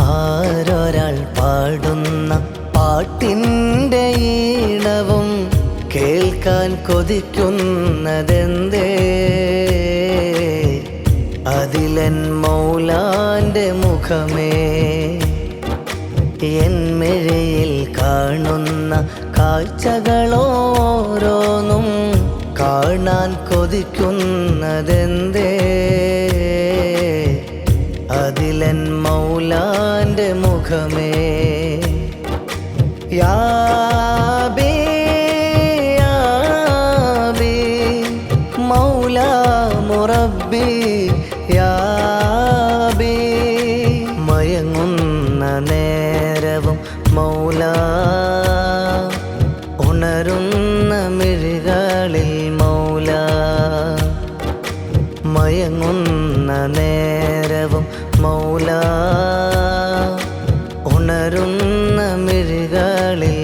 ആരൊരാൾ പാടുന്ന പാട്ടിൻ്റെ ഈണവും കേൾക്കാൻ കൊതിക്കുന്നതെന്തേ? അതിലൻ മൗലാന്റെ മുഖമേ, എൻ മിഴിയിൽ കാണുന്ന കാഴ്ചകളോരോന്നും കാണാൻ കൊതിക്കുന്നതെന്തേ? അതിലൻ മൗലാന്റെ മുഖമേ. യാ ബി യാ ബി മൗലാ മുറബ്ബി യാ ബി. മയങ്ങുന്ന നേരവും മൗലാ, ഉണരുന്ന മിഴികളിൽ മൗലാ. മയങ്ങുന്ന നേരവും മൗലാ, ഉണരുന്ന മിഴികളിൽ